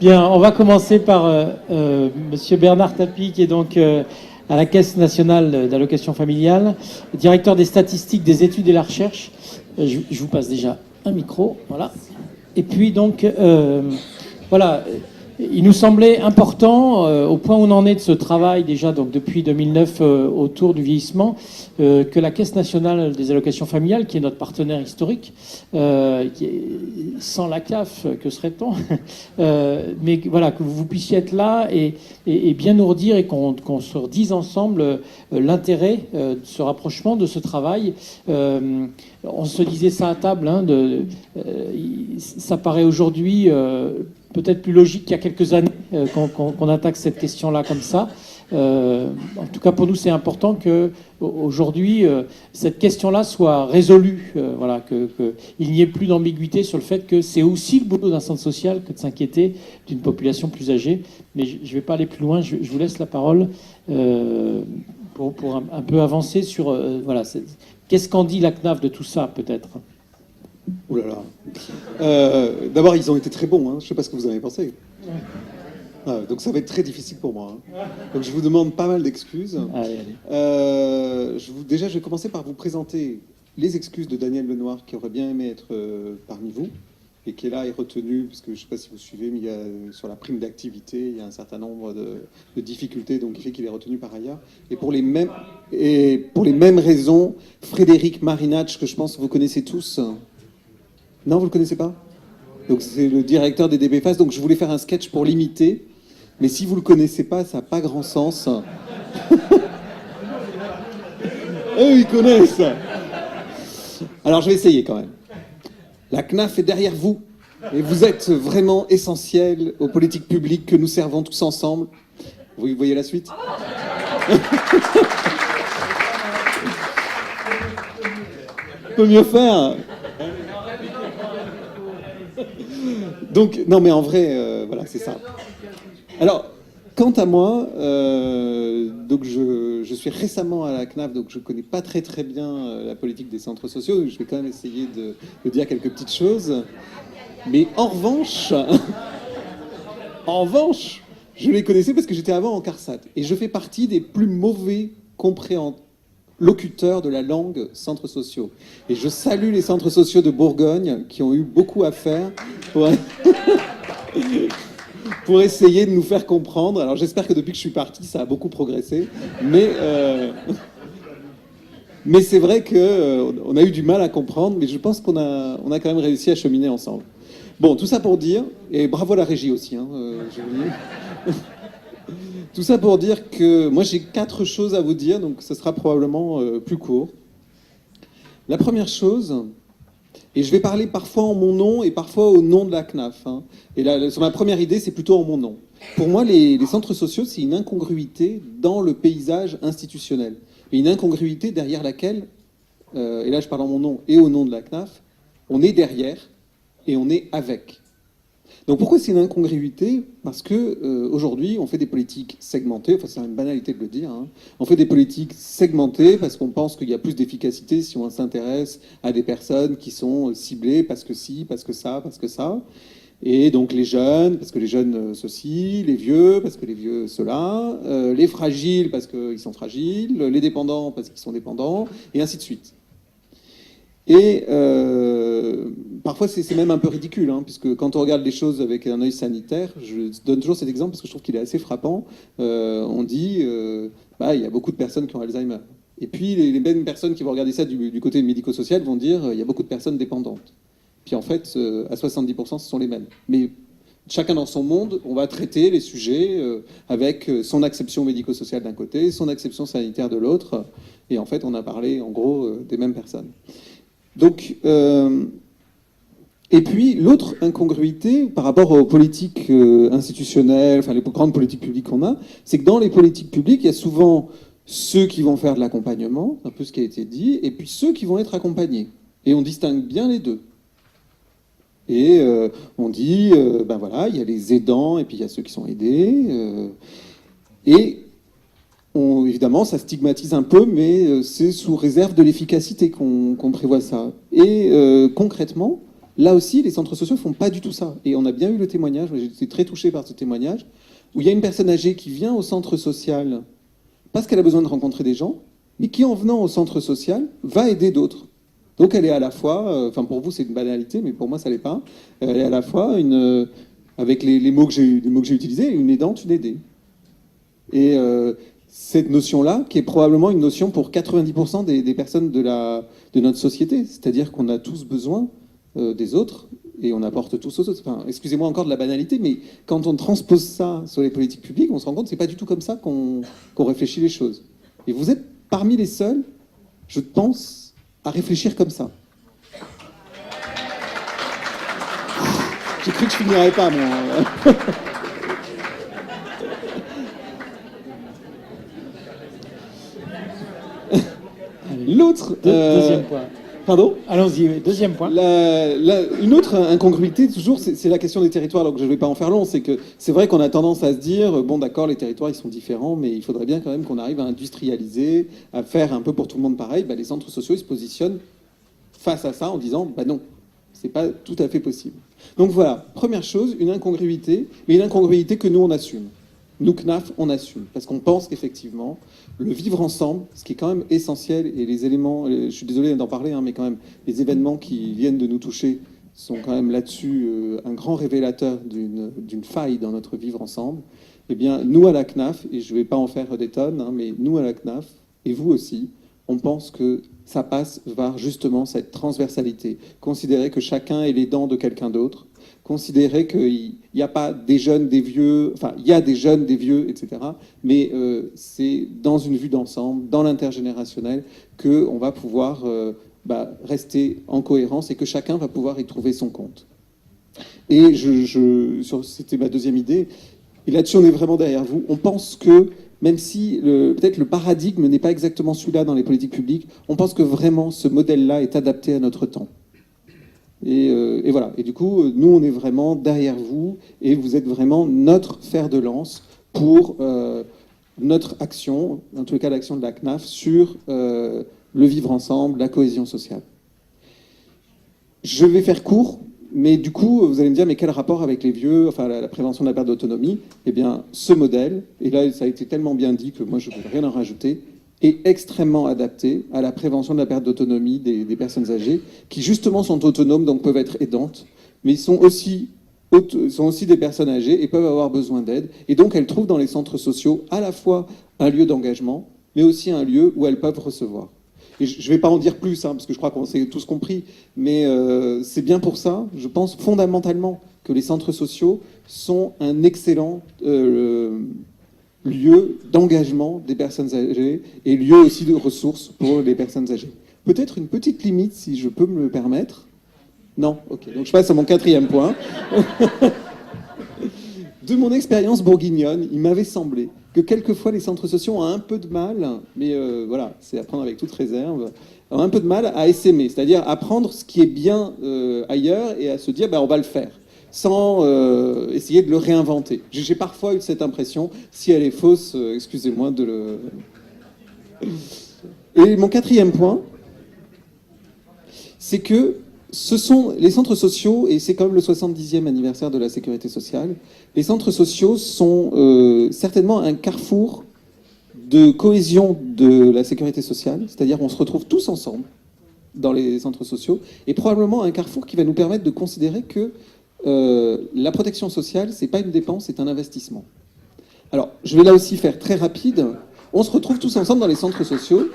Bien, on va commencer par Monsieur Bernard Tapie, qui est donc à la Caisse nationale d'allocation familiale, directeur des statistiques, des études et de la recherche. Je vous passe déjà un micro, voilà. Et puis donc, voilà, il nous semblait important, au point où on en est de ce travail déjà donc depuis 2009 autour du vieillissement, que la Caisse nationale des allocations familiales, qui est notre partenaire historique, sans la CAF, que serait-on mais voilà, que vous puissiez être là et bien nous redire et qu'on se redise ensemble l'intérêt de ce rapprochement, de ce travail. On se disait ça à table, hein, ça paraît aujourd'hui peut-être plus logique qu'il y a quelques années qu'on attaque cette question-là comme ça. En tout cas, pour nous, c'est important que aujourd'hui cette question-là soit résolue. Voilà, qu'il n'y ait plus d'ambiguïté sur le fait que c'est aussi le boulot d'un centre social que de s'inquiéter d'une population plus âgée. Mais je ne vais pas aller plus loin. Je vous laisse la parole pour un peu avancer sur voilà. Qu'est-ce qu'en dit la CNAF de tout ça, peut-être? Ouh là là. D'abord, ils ont été très bons. Hein. Je ne sais pas ce que vous en avez pensé. Donc ça va être très difficile pour moi. Hein. Donc je vous demande pas mal d'excuses. Allez, allez. Déjà, je vais commencer par vous présenter les excuses de Daniel Lenoir, qui aurait bien aimé être parmi vous, et qui est là et retenu, parce que je ne sais pas si vous suivez, mais sur la prime d'activité, il y a un certain nombre de difficultés, donc il fait qu'il est retenu par ailleurs. Et pour les mêmes raisons, Frédéric Marinach, que je pense que vous connaissez tous. Non, vous ne le connaissez pas? Donc c'est le directeur des DBFAS, donc je voulais faire un sketch pour l'imiter, mais si vous ne le connaissez pas, ça n'a pas grand sens. Eux, ils connaissent. Alors je vais essayer quand même. La CNAF est derrière vous, et vous êtes vraiment essentiel aux politiques publiques que nous servons tous ensemble. Vous voyez la suite? On peut mieux faire. Donc, non mais en vrai, voilà, c'est ça. Alors, quant à moi, donc je suis récemment à la CNAF, donc je ne connais pas très très bien la politique des centres sociaux, donc je vais quand même essayer de dire quelques petites choses. Mais en revanche, je les connaissais parce que j'étais avant en CARSAT. Et je fais partie des plus mauvais locuteurs de la langue centres sociaux. Et je salue les centres sociaux de Bourgogne qui ont eu beaucoup à faire pour essayer de nous faire comprendre. Alors j'espère que depuis que je suis parti, ça a beaucoup progressé. Mais c'est vrai qu'on a eu du mal à comprendre, mais je pense qu'on a quand même réussi à cheminer ensemble. Bon, tout ça pour dire, et bravo à la régie aussi, hein, je vous dis. Tout ça pour dire que moi j'ai 4 choses à vous dire, donc ce sera probablement plus court. La première chose, et je vais parler parfois en mon nom et parfois au nom de la CNAF. Hein. Et là, sur ma première idée, c'est plutôt en mon nom. Pour moi, les centres sociaux, c'est une incongruité dans le paysage institutionnel. Et une incongruité derrière laquelle, et là je parle en mon nom et au nom de la CNAF, on est derrière et on est avec. Donc pourquoi c'est une incongruité? Parce que aujourd'hui, on fait des politiques segmentées, enfin c'est une banalité de le dire, hein. On fait des politiques segmentées parce qu'on pense qu'il y a plus d'efficacité si on s'intéresse à des personnes qui sont ciblées parce que si, parce que ça, parce que ça. Et donc les jeunes, parce que les jeunes ceci, les vieux, parce que les vieux cela, les fragiles parce qu'ils sont fragiles, les dépendants parce qu'ils sont dépendants, et ainsi de suite. Et parfois, c'est même un peu ridicule, hein, puisque quand on regarde les choses avec un œil sanitaire, je donne toujours cet exemple parce que je trouve qu'il est assez frappant. On dit, il y a beaucoup de personnes qui ont Alzheimer. Et puis, les mêmes personnes qui vont regarder ça du côté médico-social vont dire, il y a beaucoup de personnes dépendantes. Puis en fait, à 70%, ce sont les mêmes. Mais chacun dans son monde, on va traiter les sujets avec son acception médico-sociale d'un côté, son acception sanitaire de l'autre. Et en fait, on a parlé, en gros, des mêmes personnes. Donc, et puis l'autre incongruité par rapport aux politiques institutionnelles, enfin les grandes politiques publiques qu'on a, c'est que dans les politiques publiques, il y a souvent ceux qui vont faire de l'accompagnement, un peu ce qui a été dit, et puis ceux qui vont être accompagnés. Et on distingue bien les deux. Et on dit, voilà, il y a les aidants et puis il y a ceux qui sont aidés. Évidemment, ça stigmatise un peu, mais c'est sous réserve de l'efficacité qu'on prévoit ça. Et concrètement, Là aussi, les centres sociaux ne font pas du tout ça. Et on a bien eu le témoignage, j'ai été très touché par ce témoignage, où il y a une personne âgée qui vient au centre social parce qu'elle a besoin de rencontrer des gens, mais qui, en venant au centre social, va aider d'autres. Donc elle est à la fois, enfin pour vous c'est une banalité, mais pour moi ça l'est pas, elle est à la fois, avec les mots que j'ai utilisés, une aidante, une aidée. Et cette notion-là, qui est probablement une notion pour 90% des personnes de notre société, c'est-à-dire qu'on a tous besoin des autres, et on apporte tous aux autres. Enfin, excusez-moi encore de la banalité, mais quand on transpose ça sur les politiques publiques, on se rend compte que c'est pas du tout comme ça qu'on réfléchit les choses. Et vous êtes parmi les seuls, je pense, à réfléchir comme ça. J'ai cru que je finirais pas, moi. L'autre... Deuxième point. Pardon ? Allons-y, deuxième point. Une autre incongruité, toujours, c'est la question des territoires, donc je ne vais pas en faire long, c'est vrai qu'on a tendance à se dire, bon d'accord, les territoires ils sont différents, mais il faudrait bien quand même qu'on arrive à industrialiser, à faire un peu pour tout le monde pareil. Les centres sociaux ils se positionnent face à ça en disant, non, c'est pas tout à fait possible. Donc voilà, première chose, une incongruité, mais une incongruité que nous on assume. Nous, CNAF, on assume, parce qu'on pense qu'effectivement, le vivre ensemble, ce qui est quand même essentiel, et les éléments, je suis désolé d'en parler, mais quand même, les événements qui viennent de nous toucher sont quand même là-dessus un grand révélateur d'une faille dans notre vivre ensemble. Eh bien, nous à la CNAF, et je ne vais pas en faire des tonnes, mais nous à la CNAF, et vous aussi, on pense que ça passe vers justement cette transversalité. Considérer que chacun est l'aidant de quelqu'un d'autre, considérer qu'il n'y a pas des jeunes, des vieux, enfin, il y a des jeunes, des vieux, etc. Mais c'est dans une vue d'ensemble, dans l'intergénérationnel, qu'on va pouvoir rester en cohérence et que chacun va pouvoir y trouver son compte. Et c'était ma deuxième idée, et là-dessus on est vraiment derrière vous. On pense que, même si peut-être le paradigme n'est pas exactement celui-là dans les politiques publiques, on pense que vraiment ce modèle-là est adapté à notre temps. Et voilà. Et du coup, nous, on est vraiment derrière vous et vous êtes vraiment notre fer de lance pour notre action, en tout cas l'action de la CNAF, sur le vivre ensemble, la cohésion sociale. Je vais faire court, mais du coup, vous allez me dire, mais quel rapport avec les vieux, enfin la prévention de la perte d'autonomie ? Eh bien, ce modèle, et là, ça a été tellement bien dit que moi, je ne veux rien en rajouter, est extrêmement adapté à la prévention de la perte d'autonomie des personnes âgées, qui justement sont autonomes, donc peuvent être aidantes, mais sont aussi des personnes âgées et peuvent avoir besoin d'aide. Et donc elles trouvent dans les centres sociaux à la fois un lieu d'engagement, mais aussi un lieu où elles peuvent recevoir. Et je ne vais pas en dire plus, parce que je crois qu'on s'est tous compris, mais c'est bien pour ça, je pense fondamentalement, que les centres sociaux sont un excellent lieu d'engagement des personnes âgées et lieu aussi de ressources pour les personnes âgées. Peut-être une petite limite, si je peux me le permettre. Non ? Ok, donc je passe à mon quatrième point. De mon expérience bourguignonne, il m'avait semblé que quelquefois les centres sociaux ont un peu de mal, mais voilà, c'est à prendre avec toute réserve, ont un peu de mal à essaimer, c'est-à-dire à prendre ce qui est bien ailleurs et à se dire on va le faire, sans essayer de le réinventer. J'ai parfois eu cette impression, si elle est fausse, excusez-moi de le... Et mon quatrième point, c'est que ce sont les centres sociaux, et c'est comme le 70e anniversaire de la sécurité sociale, les centres sociaux sont certainement un carrefour de cohésion de la sécurité sociale, c'est-à-dire on se retrouve tous ensemble dans les centres sociaux, et probablement un carrefour qui va nous permettre de considérer que la protection sociale, c'est pas une dépense, c'est un investissement. Alors, je vais là aussi faire très rapide. On se retrouve tous ensemble dans les centres sociaux.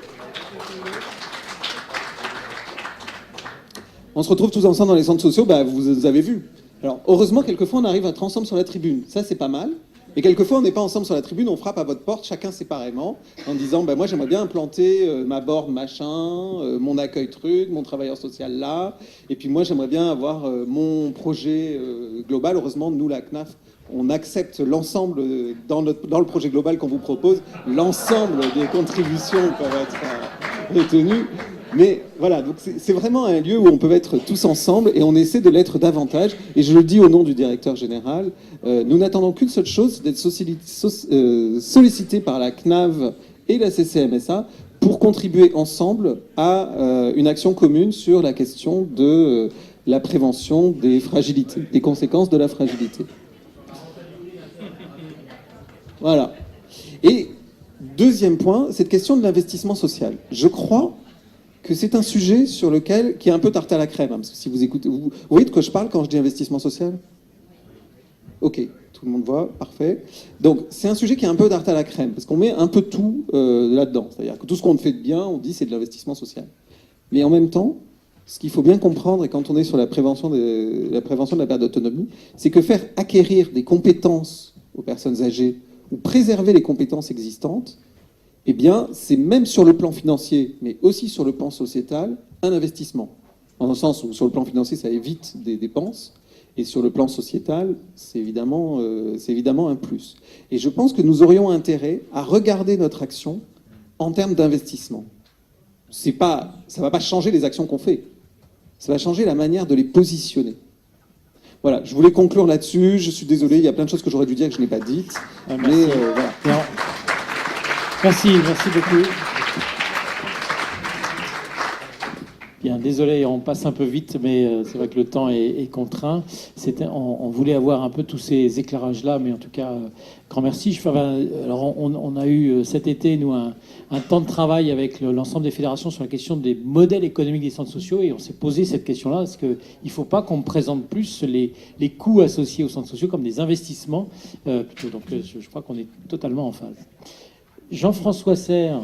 On se retrouve tous ensemble dans les centres sociaux, vous avez vu. Alors, heureusement, quelquefois, on arrive à être ensemble sur la tribune. Ça, c'est pas mal. Et quelquefois, on n'est pas ensemble sur la tribune, on frappe à votre porte, chacun séparément, en disant, moi, j'aimerais bien implanter ma borne machin, mon accueil truc, mon travailleur social là, et puis moi, j'aimerais bien avoir mon projet global. Heureusement, nous, la CNAF, on accepte l'ensemble, dans le projet global qu'on vous propose, l'ensemble des contributions peuvent être retenues. Mais voilà, donc c'est vraiment un lieu où on peut être tous ensemble et on essaie de l'être davantage. Et je le dis au nom du directeur général, nous n'attendons qu'une seule chose, d'être sollicités par la CNAV et la CCMSA pour contribuer ensemble à une action commune sur la question de la prévention des fragilités, des conséquences de la fragilité. Voilà. Et deuxième point, cette question de l'investissement social. Je crois que c'est un sujet sur lequel, qui est un peu tarte à la crème, hein, parce que si vous écoutez, vous voyez de quoi je parle quand je dis investissement social ? Ok, tout le monde voit, parfait. Donc c'est un sujet qui est un peu tarte à la crème, parce qu'on met un peu tout là-dedans. C'est-à-dire que tout ce qu'on fait de bien, on dit c'est de l'investissement social. Mais en même temps, ce qu'il faut bien comprendre, et quand on est sur la prévention de la perte d'autonomie, c'est que faire acquérir des compétences aux personnes âgées ou préserver les compétences existantes, eh bien, c'est même sur le plan financier, mais aussi sur le plan sociétal, un investissement. En un sens où sur le plan financier, ça évite des dépenses, et sur le plan sociétal, c'est évidemment un plus. Et je pense que nous aurions intérêt à regarder notre action en termes d'investissement. Ça ne va pas changer les actions qu'on fait, ça va changer la manière de les positionner. Voilà, je voulais conclure là-dessus. Je suis désolé, il y a plein de choses que j'aurais dû dire que je n'ai pas dites. Merci. Mais voilà. Merci beaucoup. Bien, désolé, on passe un peu vite, mais c'est vrai que le temps est contraint. On voulait avoir un peu tous ces éclairages-là, mais en tout cas, grand merci. Alors, on a eu cet été, nous, un temps de travail avec l'ensemble des fédérations sur la question des modèles économiques des centres sociaux, et on s'est posé cette question-là, parce qu'il ne faut pas qu'on présente plus les coûts associés aux centres sociaux comme des investissements, plutôt. Donc, je crois qu'on est totalement en phase. Jean-François Serre,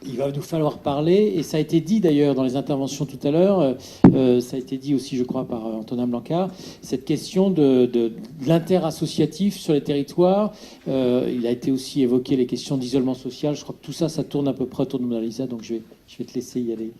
il va nous falloir parler, et ça a été dit d'ailleurs dans les interventions tout à l'heure, ça a été dit aussi, je crois, par Antonin Blanquart, cette question de l'interassociatif sur les territoires. Il a été aussi évoqué les questions d'isolement social. Je crois que tout ça, ça tourne à peu près autour de Mona Lisa, donc je vais te laisser y aller.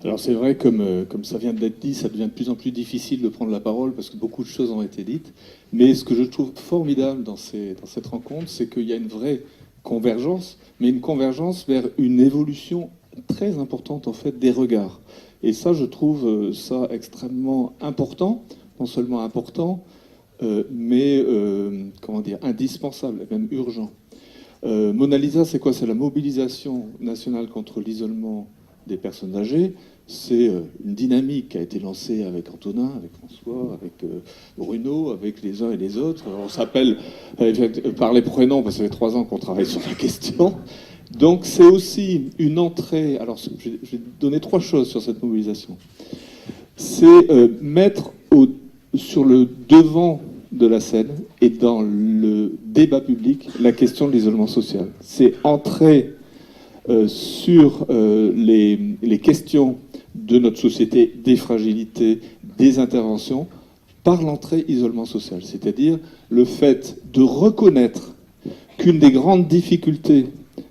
Alors c'est vrai, comme ça vient d'être dit, ça devient de plus en plus difficile de prendre la parole parce que beaucoup de choses ont été dites. Mais ce que je trouve formidable dans cette rencontre, c'est qu'il y a une vraie convergence, mais une convergence vers une évolution très importante en fait des regards. Et ça, je trouve ça extrêmement important, non seulement important, mais indispensable, et même urgent. Mona Lisa, c'est quoi ? C'est la mobilisation nationale contre l'isolement des personnes âgées. C'est une dynamique qui a été lancée avec Antonin, avec François, avec Bruno, avec les uns et les autres. On s'appelle par les prénoms parce que ça fait 3 ans qu'on travaille sur la question. Donc c'est aussi une entrée. Alors je vais donner 3 choses sur cette mobilisation. C'est mettre sur le devant de la scène et dans le débat public la question de l'isolement social. C'est entrer sur les questions de notre société, des fragilités, des interventions, par l'entrée isolement social. C'est-à-dire le fait de reconnaître qu'une des grandes difficultés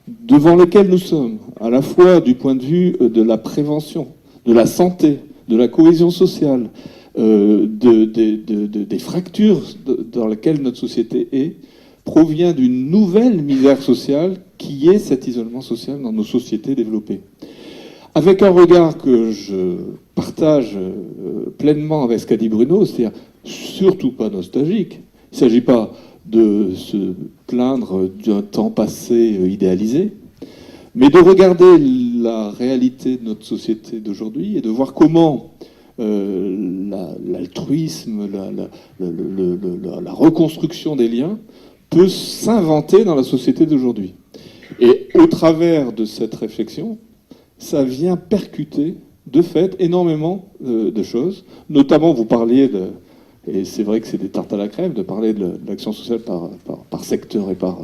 devant lesquelles nous sommes, à la fois du point de vue de la prévention, de la santé, de la cohésion sociale, des fractures dans lesquelles notre société est, provient d'une nouvelle misère sociale qui est cet isolement social dans nos sociétés développées. Avec un regard que je partage pleinement avec ce qu'a dit Bruno, c'est-à-dire surtout pas nostalgique. Il ne s'agit pas de se plaindre d'un temps passé idéalisé, mais de regarder la réalité de notre société d'aujourd'hui et de voir comment l'altruisme, la reconstruction des liens peut s'inventer dans la société d'aujourd'hui. Et au travers de cette réflexion, ça vient percuter, de fait, énormément de choses. Notamment, vous parliez et c'est vrai que c'est des tartes à la crème, de parler de l'action sociale par secteur et par...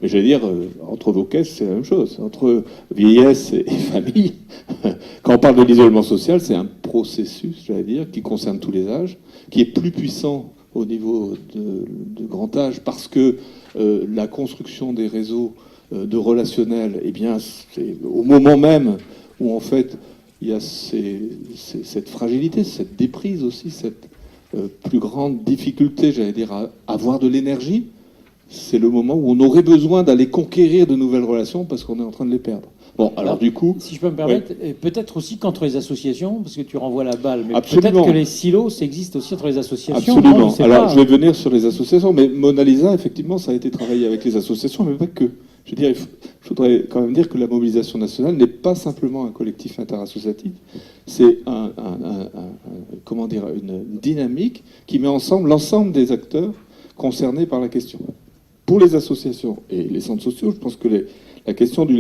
Mais j'allais dire, entre vos caisses, c'est la même chose. Entre vieillesse et famille, quand on parle de l'isolement social, c'est un processus, j'allais dire, qui concerne tous les âges, qui est plus puissant au niveau de grand âge, parce que la construction des réseaux de relationnel, eh bien, c'est au moment même où, en fait, il y a cette fragilité, cette déprise aussi, cette plus grande difficulté, j'allais dire, à avoir de l'énergie, c'est le moment où on aurait besoin d'aller conquérir de nouvelles relations parce qu'on est en train de les perdre. Bon, alors du coup... Si je peux me permettre, ouais. Peut-être aussi qu'entre les associations, parce que tu renvoies la balle, mais absolument. Peut-être que les silos, ça existe aussi entre les associations. Absolument. Non, alors je vais venir sur les associations, mais Mona Lisa, effectivement, ça a été travaillé avec les associations, mais pas que. Je veux dire, je voudrais quand même dire que la mobilisation nationale n'est pas simplement un collectif interassociatif, c'est comment dire, une dynamique qui met ensemble l'ensemble des acteurs concernés par la question. Pour les associations et les centres sociaux, je pense que la question du